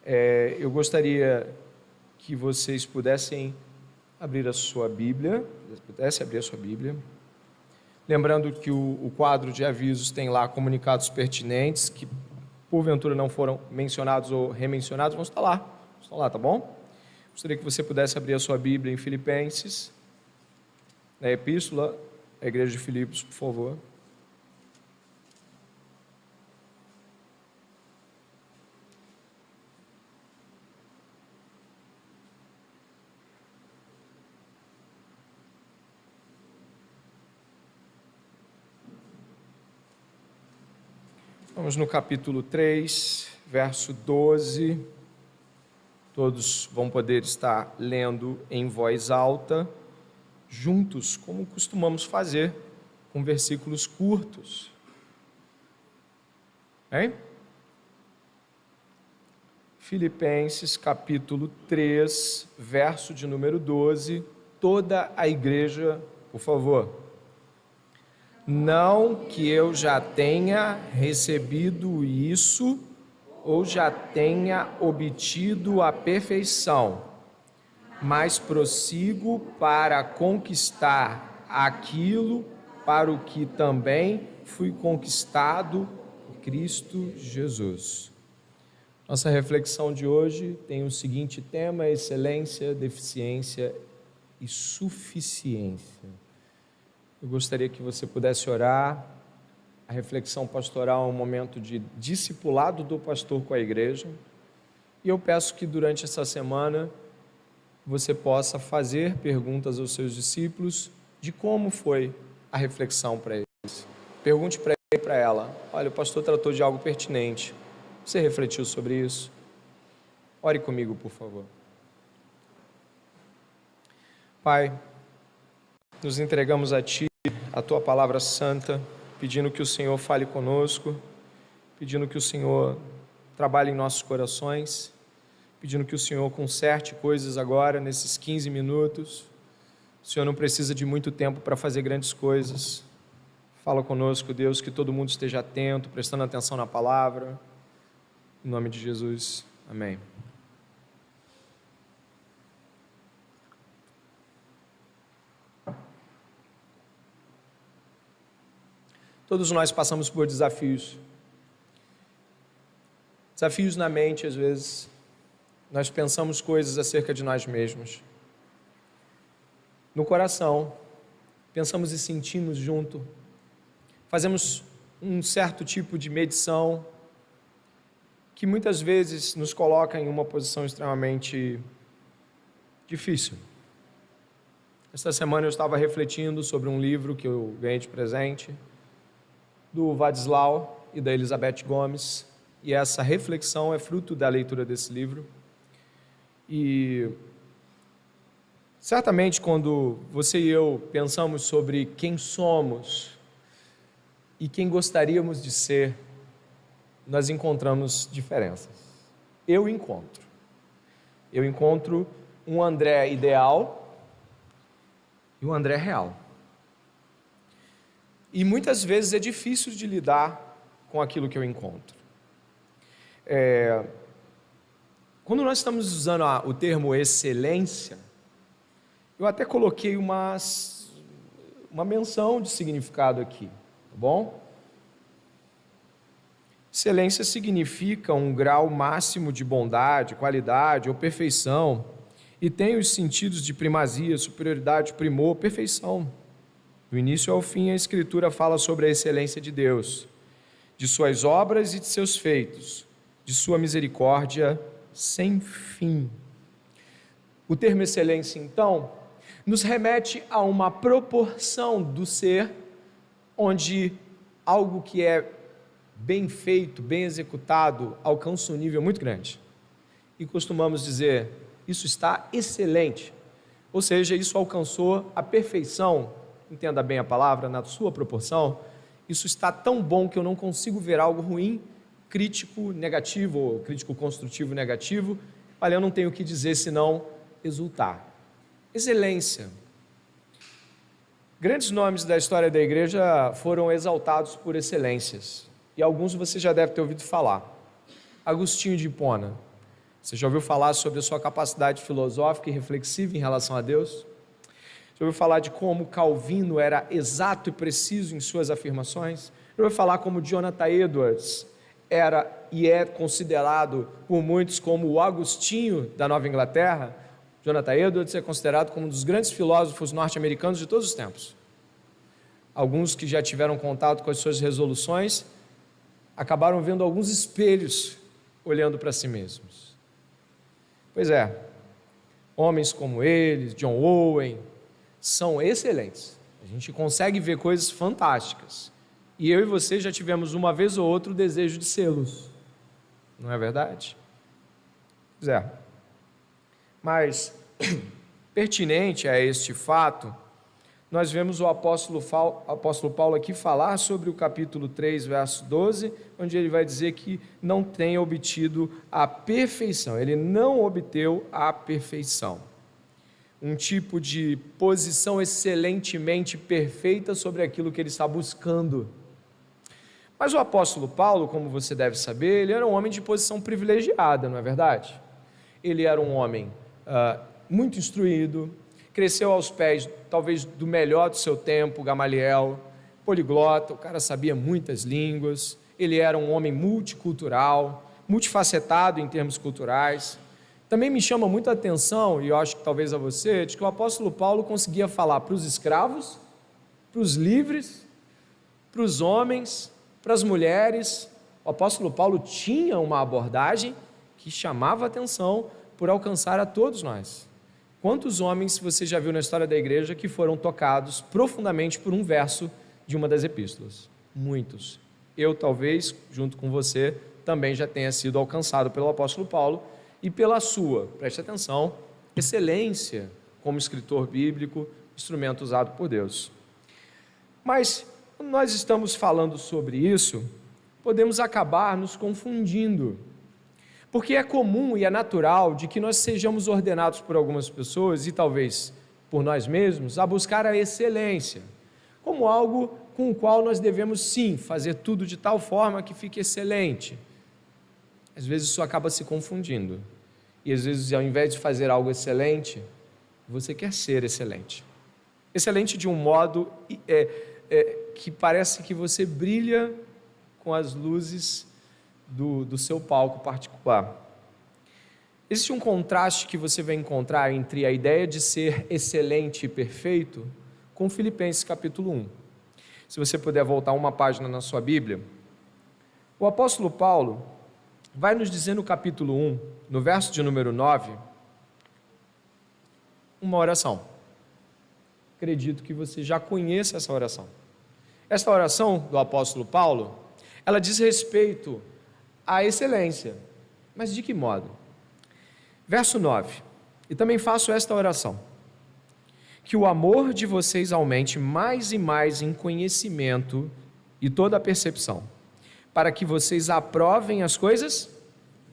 Eu gostaria que vocês pudessem abrir a sua Bíblia, lembrando que o quadro de avisos tem lá comunicados pertinentes, que porventura não foram mencionados ou remencionados, vão estar lá, tá bom? Gostaria que você pudesse abrir a sua Bíblia em Filipenses, na Epístola à Igreja de Filipos, por favor. Vamos no capítulo 3, verso 12. Todos vão poder estar lendo em voz alta, juntos, como costumamos fazer, com versículos curtos. Hein? Filipenses, capítulo 3, verso de número 12. Toda a igreja, por favor. Não que eu já tenha recebido isso ou já tenha obtido a perfeição, mas prossigo para conquistar aquilo para o que também fui conquistado por Cristo Jesus. Nossa reflexão de hoje tem o seguinte tema: excelência, deficiência e suficiência. Eu gostaria que você pudesse orar. A reflexão pastoral é um momento de discipulado do pastor com a igreja. E eu peço que durante essa semana você possa fazer perguntas aos seus discípulos de como foi a reflexão para eles. Pergunte para ele e para ela: olha, o pastor tratou de algo pertinente. Você refletiu sobre isso? Ore comigo, por favor. Pai, nos entregamos a Ti, a Tua palavra santa, pedindo que o Senhor fale conosco, pedindo que o Senhor trabalhe em nossos corações, pedindo que o Senhor conserte coisas agora, nesses 15 minutos. O Senhor não precisa de muito tempo para fazer grandes coisas. Fala conosco, Deus, que todo mundo esteja atento, prestando atenção na palavra. Em nome de Jesus, amém. Todos nós passamos por desafios. Desafios na mente, às vezes. Nós pensamos coisas acerca de nós mesmos. No coração, pensamos e sentimos junto. Fazemos um certo tipo de medição que muitas vezes nos coloca em uma posição extremamente difícil. Esta semana eu estava refletindo sobre um livro que eu ganhei de presente, do Vadislau e da Elizabeth Gomes, e essa reflexão é fruto da leitura desse livro. E certamente quando você e eu pensamos sobre quem somos e quem gostaríamos de ser, nós encontramos diferenças. Eu encontro um André ideal e um André real. E muitas vezes é difícil de lidar com aquilo que eu encontro. Quando nós estamos usando o termo excelência, eu até coloquei uma menção de significado aqui, tá bom? Excelência significa um grau máximo de bondade, qualidade ou perfeição, e tem os sentidos de primazia, superioridade, primor, perfeição. Do início ao fim, a Escritura fala sobre a excelência de Deus, de suas obras e de seus feitos, de sua misericórdia sem fim. O termo excelência, então, nos remete a uma proporção do ser, onde algo que é bem feito, bem executado, alcança um nível muito grande. E costumamos dizer, isso está excelente, ou seja, isso alcançou a perfeição. Entenda bem a palavra, na sua proporção, isso está tão bom que eu não consigo ver algo ruim, crítico, negativo, ou crítico construtivo, negativo. Olha, eu não tenho o que dizer senão exultar. Excelência. Grandes nomes da história da igreja foram exaltados por excelências, e alguns você já deve ter ouvido falar. Agostinho de Hipona, Você já ouviu falar sobre a sua capacidade filosófica e reflexiva em relação a Deus? Já ouviu falar de como Calvino era exato e preciso em suas afirmações? Já ouviu falar como Jonathan Edwards era e é considerado por muitos como o Agostinho da Nova Inglaterra? Jonathan Edwards é considerado como um dos grandes filósofos norte-americanos de todos os tempos. Alguns que já tiveram contato com as suas resoluções acabaram vendo alguns espelhos olhando para si mesmos. Pois é, homens como eles, John Owen, são excelentes. A gente consegue ver coisas fantásticas. E eu e você já tivemos uma vez ou outra o desejo de sê-los. Não é verdade? Pois é. Mas, pertinente a este fato, nós vemos o apóstolo Paulo aqui falar sobre o capítulo 3, verso 12, onde ele vai dizer que não tem obtido a perfeição. Ele não obteve a perfeição. Um tipo de posição excelentemente perfeita sobre aquilo que ele está buscando. Mas o apóstolo Paulo, como você deve saber, ele era um homem de posição privilegiada, não é verdade? Ele era um homem muito instruído, cresceu aos pés, talvez, do melhor do seu tempo, Gamaliel, poliglota, o cara sabia muitas línguas, ele era um homem multicultural, multifacetado em termos culturais. Também me chama muito a atenção, e eu acho que talvez a você, de que o apóstolo Paulo conseguia falar para os escravos, para os livres, para os homens, para as mulheres. O apóstolo Paulo tinha uma abordagem que chamava a atenção por alcançar a todos nós. Quantos homens você já viu na história da igreja que foram tocados profundamente por um verso de uma das epístolas? Muitos. Eu, talvez, junto com você, também já tenha sido alcançado pelo apóstolo Paulo e pela sua, preste atenção, excelência como escritor bíblico, instrumento usado por Deus. Mas, quando nós estamos falando sobre isso, podemos acabar nos confundindo. Porque é comum e é natural de que nós sejamos ordenados por algumas pessoas, e talvez por nós mesmos, a buscar a excelência, como algo com o qual nós devemos sim fazer tudo de tal forma que fique excelente. Às vezes isso acaba se confundindo, e às vezes ao invés de fazer algo excelente, você quer ser excelente. Excelente de um modo que parece que você brilha com as luzes do seu palco particular. Existe um contraste que você vai encontrar entre a ideia de ser excelente e perfeito com Filipenses capítulo 1. Se você puder voltar uma página na sua Bíblia, o apóstolo Paulo vai nos dizer no capítulo 1, no verso de número 9, uma oração. Acredito que você já conheça essa oração. Esta oração do apóstolo Paulo, ela diz respeito à excelência. Mas de que modo? Verso 9. E também faço esta oração: que o amor de vocês aumente mais e mais em conhecimento e toda a percepção, para que vocês aprovem as coisas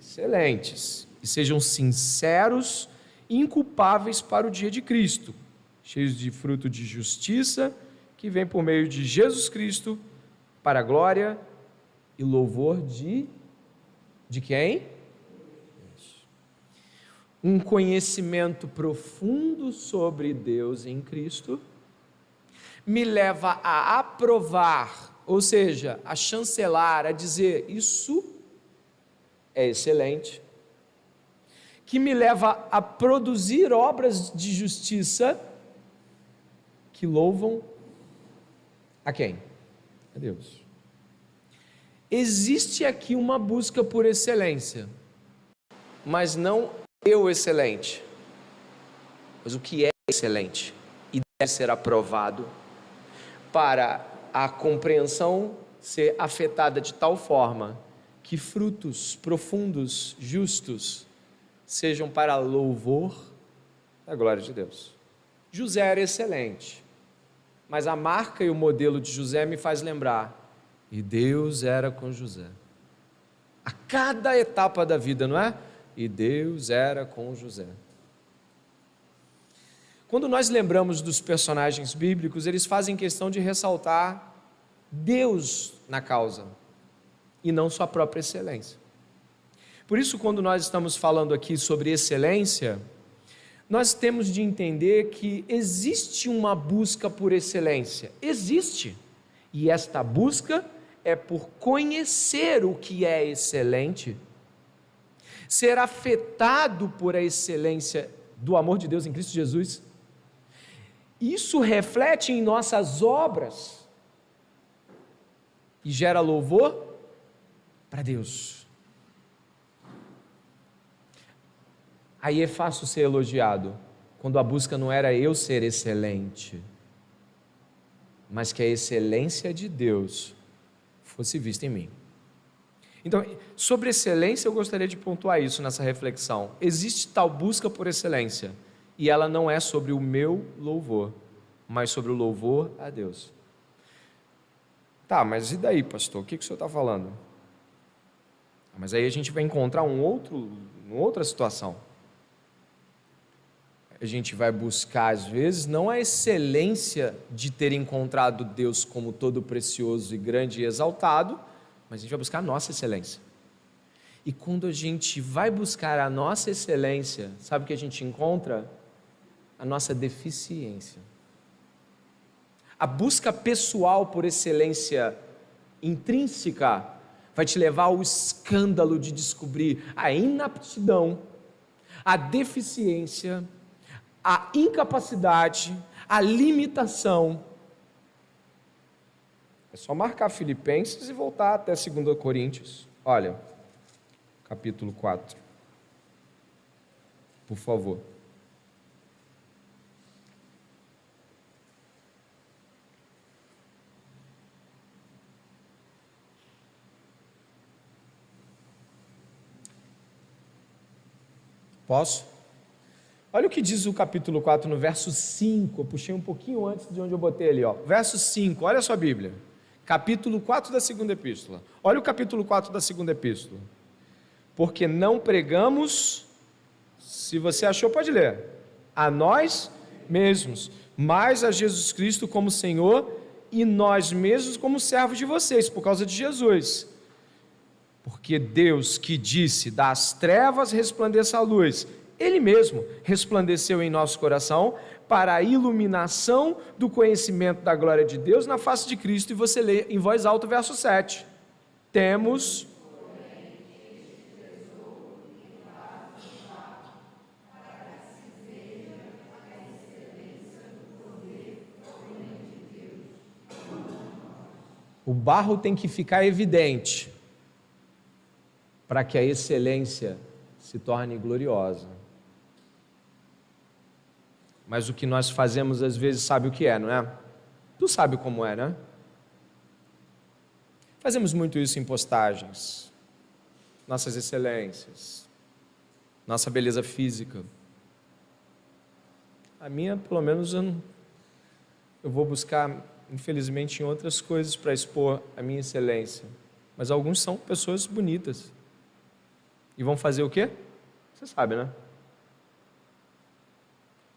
excelentes e sejam sinceros e inculpáveis para o dia de Cristo, cheios de fruto de justiça, que vem por meio de Jesus Cristo, para a glória e louvor de quem? Um conhecimento profundo sobre Deus em Cristo me leva a aprovar, ou seja, a chancelar, a dizer, isso é excelente, que me leva a produzir obras de justiça que louvam a quem? A Deus. Existe aqui uma busca por excelência, mas não eu excelente, mas o que é excelente e deve ser aprovado para a compreensão ser afetada de tal forma que frutos profundos, justos, sejam para louvor da glória de Deus. José era excelente, mas a marca e o modelo de José me faz lembrar, e Deus era com José. A cada etapa da vida, não é? E Deus era com José. Quando nós lembramos dos personagens bíblicos, eles fazem questão de ressaltar Deus na causa, e não sua própria excelência. Por isso, quando nós estamos falando aqui sobre excelência, nós temos de entender que existe uma busca por excelência. Existe. E esta busca é por conhecer o que é excelente, ser afetado por a excelência do amor de Deus em Cristo Jesus. Isso reflete em nossas obras e gera louvor para Deus. Aí é fácil ser elogiado, quando a busca não era eu ser excelente, mas que a excelência de Deus fosse vista em mim. Então, sobre excelência, eu gostaria de pontuar isso nessa reflexão. Existe tal busca por excelência, e ela não é sobre o meu louvor, mas sobre o louvor a Deus. Tá, mas e daí, pastor? O que o senhor está falando? Mas aí a gente vai encontrar uma outra situação. A gente vai buscar, às vezes, não a excelência de ter encontrado Deus como todo precioso e grande e exaltado, mas a gente vai buscar a nossa excelência. E quando a gente vai buscar a nossa excelência, sabe o que a gente encontra? A nossa deficiência. A busca pessoal por excelência intrínseca vai te levar ao escândalo de descobrir a inaptidão, a deficiência, a incapacidade, a limitação. É só marcar Filipenses e voltar até 2 Coríntios. Olha, capítulo 4. Por favor. Posso? Olha o que diz o capítulo 4 no verso 5, eu puxei um pouquinho antes de onde eu botei ali, ó. Verso 5, olha a sua Bíblia, capítulo 4 da segunda epístola, olha o capítulo 4 da segunda epístola, porque não pregamos, se você achou pode ler, a nós mesmos, mas a Jesus Cristo como Senhor e nós mesmos como servos de vocês, por causa de Jesus, porque Deus que disse, das trevas resplandeça a luz, Ele mesmo resplandeceu em nosso coração para a iluminação do conhecimento da glória de Deus na face de Cristo. E você lê em voz alta o verso 7. Temos... O barro tem que ficar evidente para que a excelência se torne gloriosa. Mas o que nós fazemos às vezes sabe o que é, não é? Tu sabe como é, né? Fazemos muito isso em postagens, nossas excelências, nossa beleza física. A minha, pelo menos, eu vou buscar, infelizmente, em outras coisas para expor a minha excelência. Mas alguns são pessoas bonitas. E vão fazer o quê? Você sabe, né?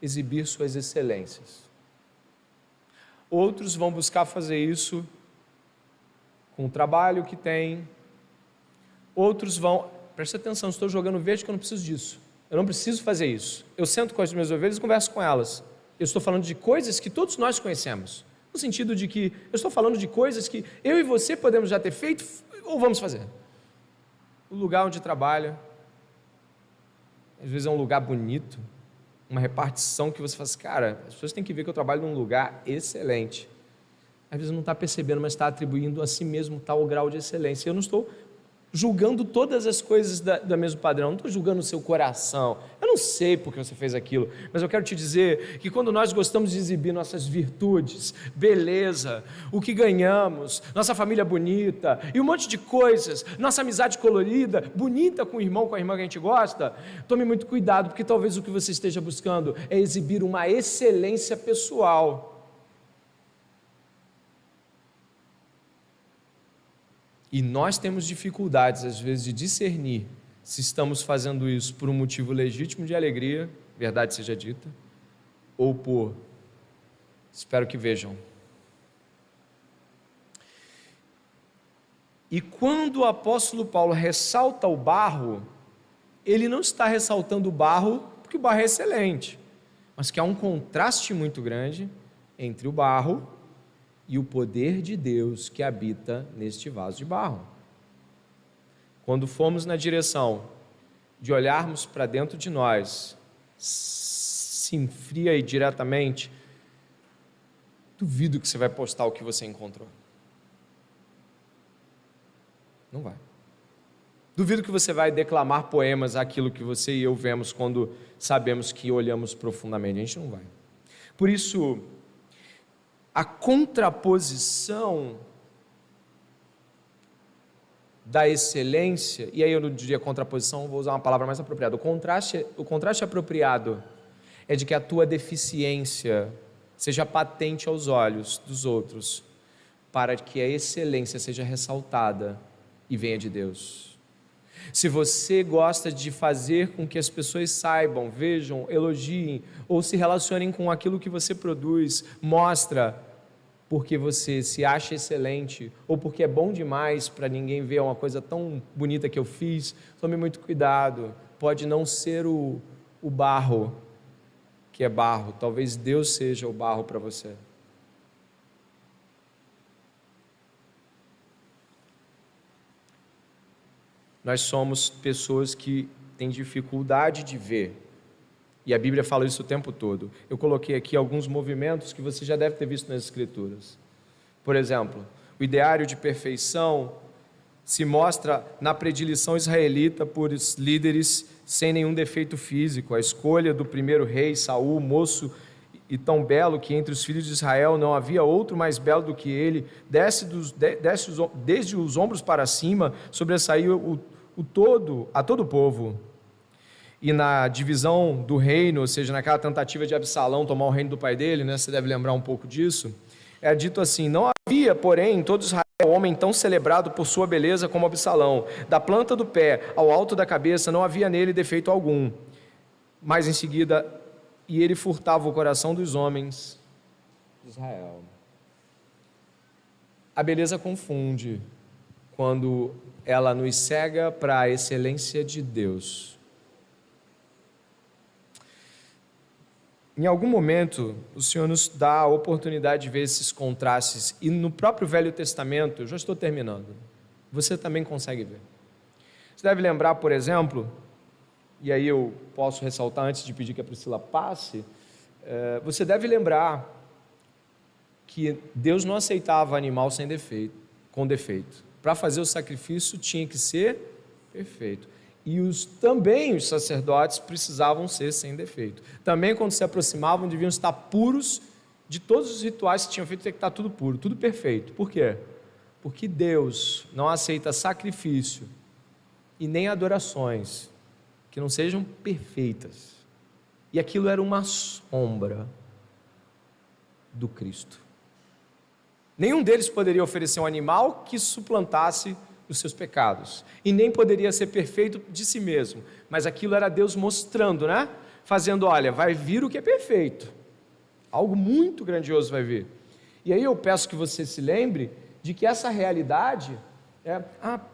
Exibir suas excelências. Outros vão buscar fazer isso com o trabalho que tem. Outros vão... Preste atenção, estou jogando verde que eu não preciso disso. Eu não preciso fazer isso. Eu sento com as minhas ovelhas e converso com elas. Eu estou falando de coisas que todos nós conhecemos. No sentido de que eu estou falando de coisas que eu e você podemos já ter feito ou vamos fazer. O lugar onde trabalha, às vezes é um lugar bonito, uma repartição que você fala assim, cara, as pessoas têm que ver que eu trabalho num lugar excelente. Às vezes não está percebendo, mas está atribuindo a si mesmo tal grau de excelência. Eu não estou julgando todas as coisas do mesmo padrão, não estou julgando o seu coração, eu não sei porque você fez aquilo, mas eu quero te dizer que quando nós gostamos de exibir nossas virtudes, beleza, o que ganhamos, nossa família bonita e um monte de coisas, nossa amizade colorida, bonita com o irmão, com a irmã que a gente gosta, tome muito cuidado, porque talvez o que você esteja buscando é exibir uma excelência pessoal. E nós temos dificuldades, às vezes, de discernir se estamos fazendo isso por um motivo legítimo de alegria, verdade seja dita, ou por, espero que vejam. E quando o apóstolo Paulo ressalta o barro, ele não está ressaltando o barro, porque o barro é excelente, mas que há um contraste muito grande entre o barro e o poder de Deus que habita neste vaso de barro. Quando formos na direção de olharmos para dentro de nós, se enfria aí diretamente, duvido que você vai postar o que você encontrou. Não vai. Duvido que você vai declamar poemas, aquilo que você e eu vemos quando sabemos que olhamos profundamente. A gente não vai. Por isso, a contraposição da excelência, e aí eu não diria contraposição, vou usar uma palavra mais apropriada. O contraste apropriado é de que a tua deficiência seja patente aos olhos dos outros, para que a excelência seja ressaltada e venha de Deus. Se você gosta de fazer com que as pessoas saibam, vejam, elogiem ou se relacionem com aquilo que você produz, mostra porque você se acha excelente ou porque é bom demais para ninguém ver uma coisa tão bonita que eu fiz, tome muito cuidado, pode não ser o barro que é barro, talvez Deus seja o barro para você. Nós somos pessoas que têm dificuldade de ver, e a Bíblia fala isso o tempo todo. Eu coloquei aqui alguns movimentos que você já deve ter visto nas Escrituras. Por exemplo, o ideário de perfeição se mostra na predileção israelita por líderes sem nenhum defeito físico. A escolha do primeiro rei, Saul, moço e tão belo que entre os filhos de Israel não havia outro mais belo do que ele, desde os ombros para cima, sobressaiu a todo o povo. E na divisão do reino, ou seja, naquela tentativa de Absalão tomar o reino do pai dele, né, você deve lembrar um pouco disso, é dito assim: não havia, porém, em todo Israel homem tão celebrado por sua beleza como Absalão. Da planta do pé ao alto da cabeça não havia nele defeito algum. Mas em seguida, e ele furtava o coração dos homens de Israel. A beleza confunde quando ela nos cega para a excelência de Deus. Em algum momento, o Senhor nos dá a oportunidade de ver esses contrastes, e no próprio Velho Testamento, eu já estou terminando, você também consegue ver. Você deve lembrar, por exemplo, e aí eu posso ressaltar antes de pedir que a Priscila passe, você deve lembrar que Deus não aceitava animal com defeito. Para fazer o sacrifício tinha que ser perfeito. E também os sacerdotes precisavam ser sem defeito. Também, quando se aproximavam, deviam estar puros de todos os rituais que tinham feito, tem que estar tudo puro, tudo perfeito. Por quê? Porque Deus não aceita sacrifício e nem adorações que não sejam perfeitas. E aquilo era uma sombra do Cristo. Nenhum deles poderia oferecer um animal que suplantasse os seus pecados, e nem poderia ser perfeito de si mesmo, mas aquilo era Deus mostrando, né? Fazendo, olha, vai vir o que é perfeito, algo muito grandioso vai vir. E aí eu peço que você se lembre de que essa realidade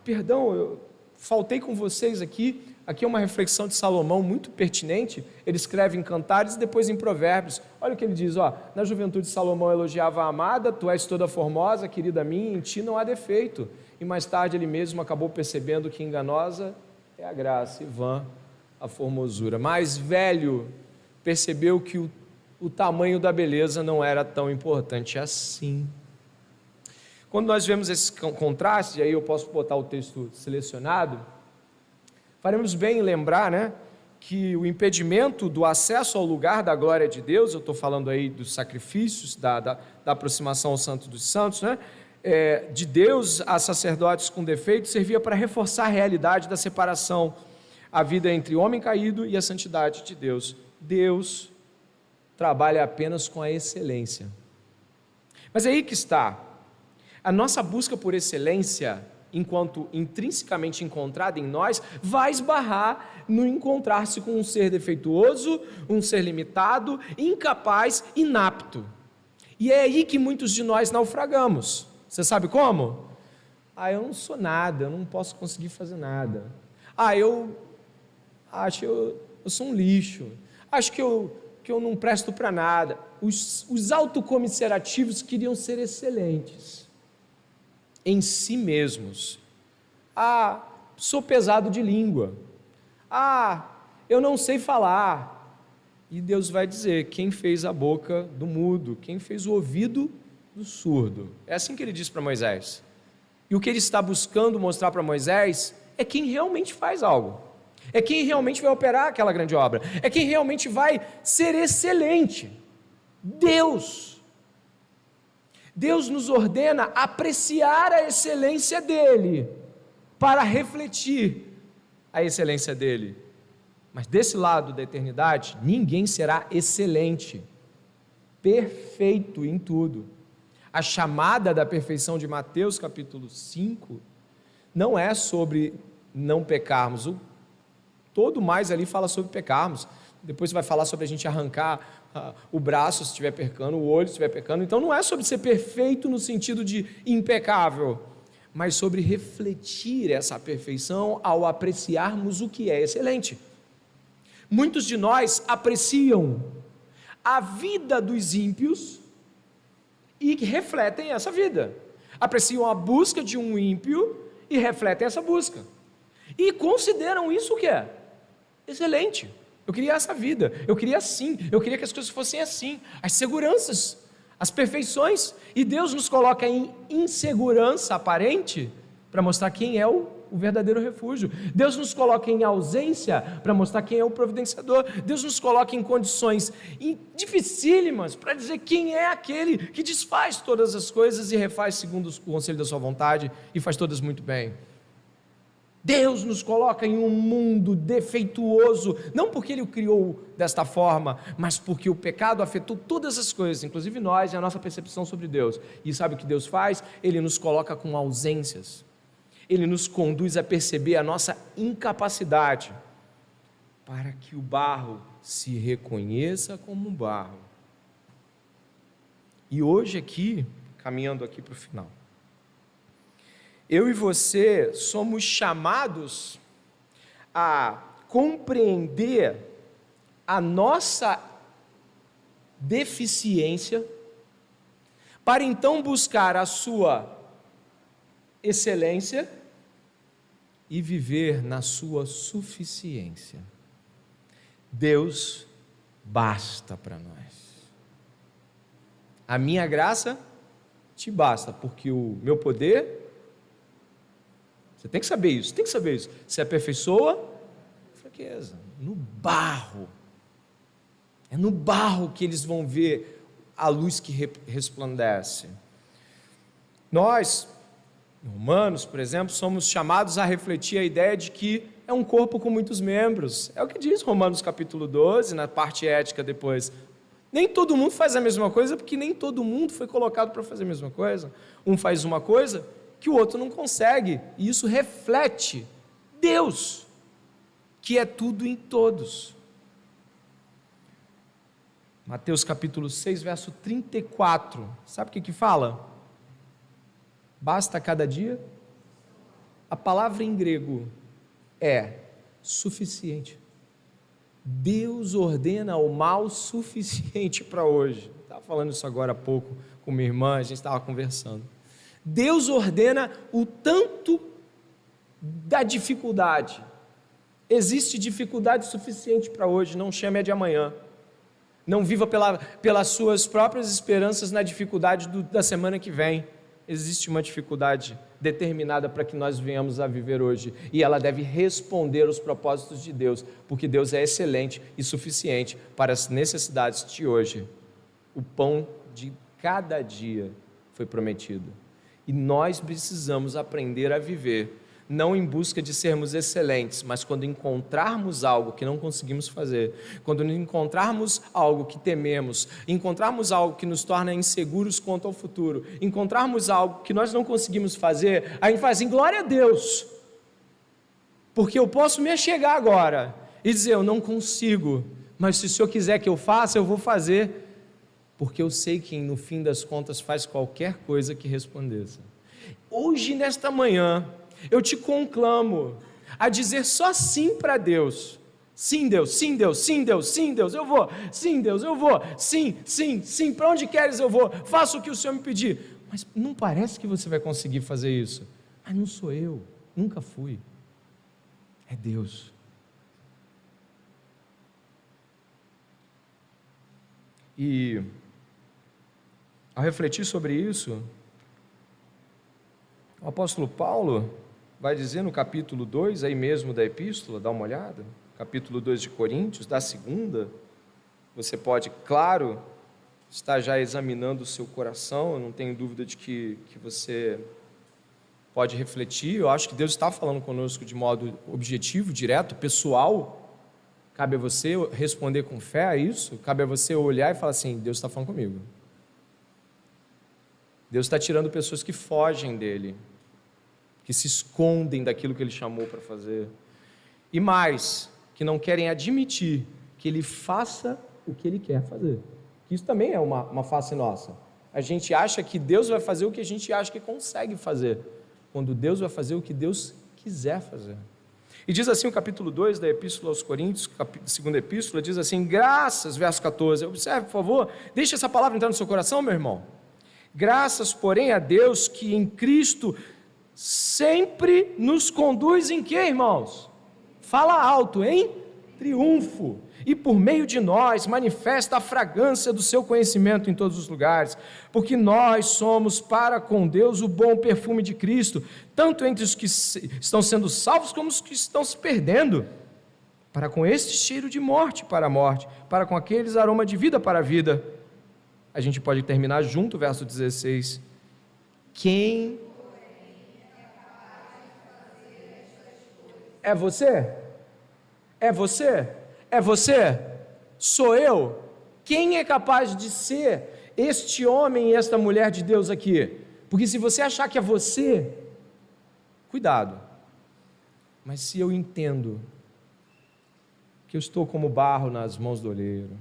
perdão, eu faltei com vocês aqui é uma reflexão de Salomão muito pertinente. Ele escreve em Cantares e depois em Provérbios. Olha o que ele diz, na juventude Salomão elogiava a amada: tu és toda formosa, querida minha, em ti não há defeito. E mais tarde ele mesmo acabou percebendo que enganosa é a graça e vã a formosura. Mais velho, percebeu que o tamanho da beleza não era tão importante assim. Quando nós vemos esse contraste, e aí eu posso botar o texto selecionado, faremos bem em lembrar, né, que o impedimento do acesso ao lugar da glória de Deus, eu estou falando aí dos sacrifícios, da aproximação ao Santo dos Santos, né, de Deus a sacerdotes com defeito, servia para reforçar a realidade da separação, a vida entre o homem caído e a santidade de Deus. Deus trabalha apenas com a excelência. Mas é aí que está. A nossa busca por excelência, enquanto intrinsecamente encontrada em nós, vai esbarrar no encontrar-se com um ser defeituoso, um ser limitado, incapaz, inapto. E é aí que muitos de nós naufragamos. Você sabe como? Eu não sou nada, eu não posso conseguir fazer nada. acho que eu sou um lixo, acho que eu não presto para nada. Os autocomisserativos queriam ser excelentes em si mesmos. Sou pesado de língua. Eu não sei falar. E Deus vai dizer: quem fez a boca do mudo, quem fez o ouvido do surdo. É assim que ele diz para Moisés. E o que ele está buscando mostrar para Moisés é quem realmente faz algo, é quem realmente vai operar aquela grande obra, é quem realmente vai ser excelente. Deus nos ordena apreciar a excelência dele, para refletir a excelência dele. Mas desse lado da eternidade, ninguém será excelente, perfeito em tudo. A chamada da perfeição de Mateus capítulo 5 não é sobre não pecarmos. Todo mais ali fala sobre pecarmos. Depois vai falar sobre a gente arrancar o braço se estiver pecando, o olho se estiver pecando. Então não é sobre ser perfeito no sentido de impecável, mas sobre refletir essa perfeição ao apreciarmos o que é excelente. Muitos de nós apreciam a vida dos ímpios e refletem essa vida. Apreciam a busca de um ímpio e refletem essa busca. E consideram isso o que é? Excelente. Eu queria essa vida, eu queria assim, eu queria que as coisas fossem assim. As seguranças, as perfeições. E Deus nos coloca em insegurança aparente para mostrar quem é o verdadeiro refúgio. Deus nos coloca em ausência para mostrar quem é o providenciador. Deus nos coloca em condições dificílimas para dizer quem é aquele que desfaz todas as coisas e refaz segundo o conselho da sua vontade e faz todas muito bem. Deus nos coloca em um mundo defeituoso, não porque Ele o criou desta forma, mas porque o pecado afetou todas as coisas, inclusive nós e a nossa percepção sobre Deus. E sabe o que Deus faz? Ele nos coloca com ausências. Ele nos conduz a perceber a nossa incapacidade, para que o barro se reconheça como barro. E hoje aqui, caminhando aqui para o final, eu e você somos chamados a compreender a nossa deficiência, para então buscar a sua excelência e viver na sua suficiência. Deus basta para nós. A minha graça te basta, porque o meu poder, você tem que saber isso, se aperfeiçoa fraqueza, no barro. É no barro que eles vão ver a luz que resplandece. Nós, Romanos, por exemplo, somos chamados a refletir a ideia de que é um corpo com muitos membros. É o que diz Romanos capítulo 12, na parte ética depois. Nem todo mundo faz a mesma coisa, porque nem todo mundo foi colocado para fazer a mesma coisa. Um faz uma coisa que o outro não consegue, e isso reflete Deus, que é tudo em todos. Mateus capítulo 6, verso 34, sabe o que fala? Basta cada dia? A palavra em grego é suficiente. Deus ordena o mal suficiente para hoje. Estava falando isso agora há pouco com minha irmã, a gente estava conversando. Deus ordena o tanto da dificuldade. Existe dificuldade suficiente para hoje, não chame a de amanhã. Não viva pelas suas próprias esperanças na dificuldade da semana que vem. Existe uma dificuldade determinada para que nós venhamos a viver hoje, e ela deve responder aos propósitos de Deus, porque Deus é excelente e suficiente para as necessidades de hoje. O pão de cada dia foi prometido, e nós precisamos aprender a viver, não em busca de sermos excelentes, mas quando encontrarmos algo que não conseguimos fazer, quando encontrarmos algo que tememos, encontrarmos algo que nos torna inseguros quanto ao futuro, encontrarmos algo que nós não conseguimos fazer, a gente faz assim: glória a Deus, porque eu posso me achegar agora e dizer: eu não consigo, mas se o Senhor quiser que eu faça, eu vou fazer, porque eu sei que no fim das contas faz qualquer coisa que resplandeça. Hoje, nesta manhã, eu te conclamo a dizer só sim para Deus, Sim, Deus, sim, Deus, sim, Deus, sim, Deus, eu vou. Sim, Deus, eu vou. Sim, sim, sim, para onde queres eu vou. Faça o que o Senhor me pedir. Mas não parece que você vai conseguir fazer isso. Mas não sou eu, nunca fui. É Deus. E ao refletir sobre isso, o apóstolo Paulo vai dizer no capítulo 2, aí mesmo da epístola, dá uma olhada, capítulo 2 de Coríntios, da segunda, você pode, claro, estar já examinando o seu coração, eu não tenho dúvida de que você pode refletir, eu acho que Deus está falando conosco de modo objetivo, direto, pessoal, cabe a você responder com fé a isso, cabe a você olhar e falar assim, Deus está falando comigo. Deus está tirando pessoas que fogem dele, que se escondem daquilo que ele chamou para fazer, e mais, que não querem admitir que ele faça o que ele quer fazer. Isso também é uma face nossa. A gente acha que Deus vai fazer o que a gente acha que consegue fazer, quando Deus vai fazer o que Deus quiser fazer. E diz assim o capítulo 2 da Epístola aos Coríntios, segunda epístola, diz assim, graças, verso 14, observe por favor, deixe essa palavra entrar no seu coração, meu irmão. Graças, porém, a Deus que em Cristo sempre nos conduz em quê, irmãos? Fala alto, em triunfo. E por meio de nós manifesta a fragrância do seu conhecimento em todos os lugares, porque nós somos para com Deus o bom perfume de Cristo, tanto entre os que estão sendo salvos como os que estão se perdendo. Para com este cheiro de morte para a morte, para com aqueles aroma de vida para a vida. A gente pode terminar junto, verso 16. Quem é você? É você? É você? Sou eu? Quem é capaz de ser este homem e esta mulher de Deus aqui? Porque se você achar que é você, cuidado. Mas se eu entendo que eu estou como barro nas mãos do oleiro,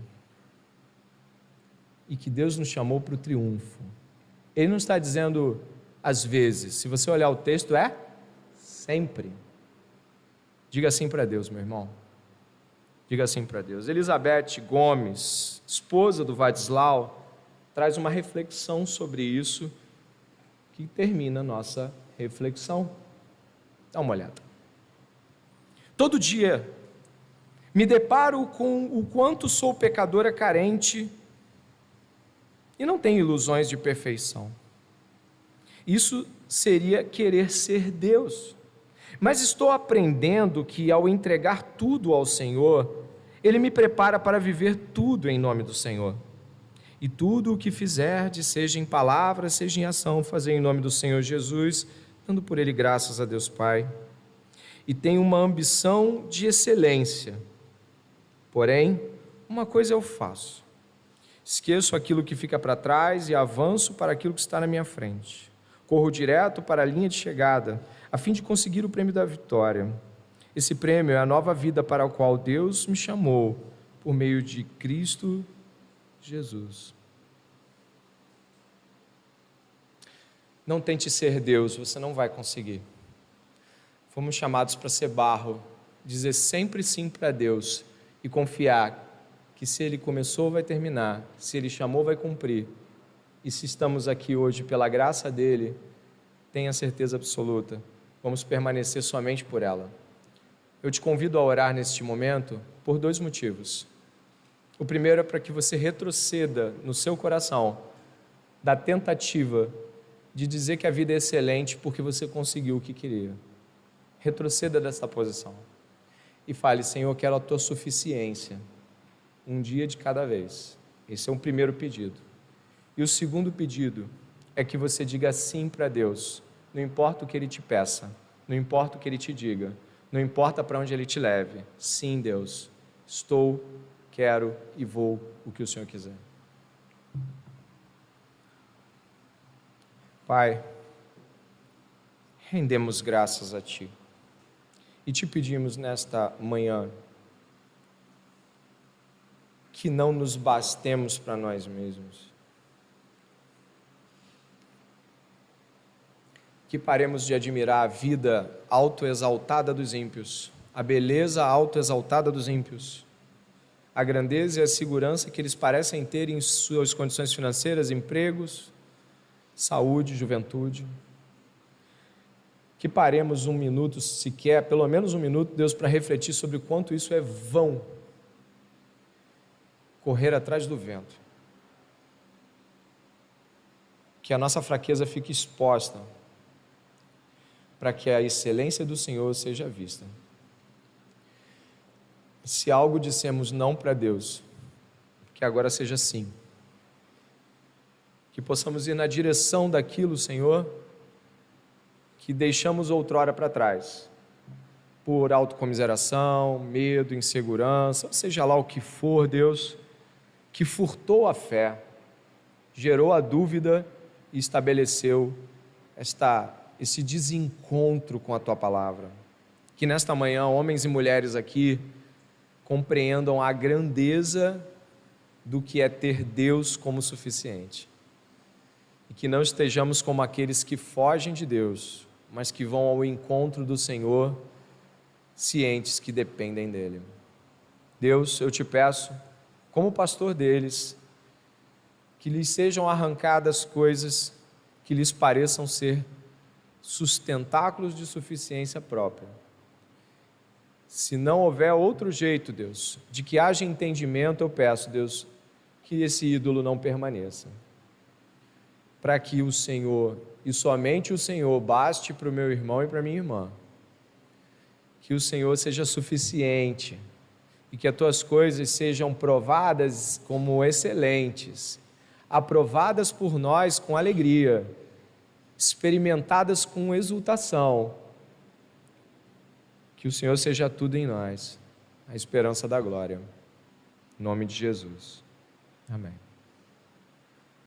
e que Deus nos chamou para o triunfo, Ele não está dizendo às vezes, se você olhar o texto, é sempre. Diga assim para Deus, meu irmão. Diga assim para Deus. Elizabeth Gomes, esposa do Vadislau, traz uma reflexão sobre isso, que termina a nossa reflexão. Dá uma olhada. Todo dia me deparo com o quanto sou pecadora carente e não tenho ilusões de perfeição. Isso seria querer ser Deus. Mas estou aprendendo que ao entregar tudo ao Senhor, Ele me prepara para viver tudo em nome do Senhor. E tudo o que fizerdes, seja em palavra, seja em ação, fazer em nome do Senhor Jesus, dando por Ele graças a Deus Pai. E tenho uma ambição de excelência. Porém, uma coisa eu faço. Esqueço aquilo que fica para trás e avanço para aquilo que está na minha frente. Corro direto para a linha de chegada, a fim de conseguir o prêmio da vitória. Esse prêmio é a nova vida para a qual Deus me chamou, por meio de Cristo Jesus. Não tente ser Deus, você não vai conseguir. Fomos chamados para ser barro, dizer sempre sim para Deus e confiar que se Ele começou, vai terminar, se Ele chamou, vai cumprir. E se estamos aqui hoje pela graça dEle, tenha certeza absoluta, vamos permanecer somente por ela. Eu te convido a orar neste momento por 2 motivos. O primeiro é para que você retroceda no seu coração da tentativa de dizer que a vida é excelente porque você conseguiu o que queria. Retroceda dessa posição e fale, Senhor, eu quero a tua suficiência, um dia de cada vez. Esse é um primeiro pedido. E o segundo pedido é que você diga sim para Deus, não importa o que Ele te peça, não importa o que Ele te diga, não importa para onde Ele te leve. Sim, Deus, estou, quero e vou o que o Senhor quiser. Pai, rendemos graças a Ti e Te pedimos nesta manhã que não nos bastemos para nós mesmos, que paremos de admirar a vida autoexaltada dos ímpios a beleza autoexaltada dos ímpios, a grandeza e a segurança que eles parecem ter em suas condições financeiras, empregos, saúde, juventude. Que paremos um minuto sequer, pelo menos um minuto, Deus, para refletir sobre o quanto isso é vão, correr atrás do vento. Que a nossa fraqueza fique exposta, para que a excelência do Senhor seja vista. Se algo dissemos não para Deus, que agora seja sim. Que possamos ir na direção daquilo, Senhor, que deixamos outrora para trás, por autocomiseração, medo, insegurança, seja lá o que for, Deus, que furtou a fé, gerou a dúvida e estabeleceu esse desencontro com a Tua Palavra. Que nesta manhã, homens e mulheres aqui, compreendam a grandeza do que é ter Deus como suficiente. E que não estejamos como aqueles que fogem de Deus, mas que vão ao encontro do Senhor, cientes que dependem dEle. Deus, eu te peço, como pastor deles, que lhes sejam arrancadas coisas que lhes pareçam ser sustentáculos de suficiência própria. Se não houver outro jeito, Deus, de que haja entendimento, eu peço, Deus, que esse ídolo não permaneça. Para que o Senhor, e somente o Senhor, baste para o meu irmão e para a minha irmã. Que o Senhor seja suficiente e que as tuas coisas sejam provadas como excelentes, aprovadas por nós com alegria, experimentadas com exultação. Que o Senhor seja tudo em nós, a esperança da glória. Em nome de Jesus. Amém.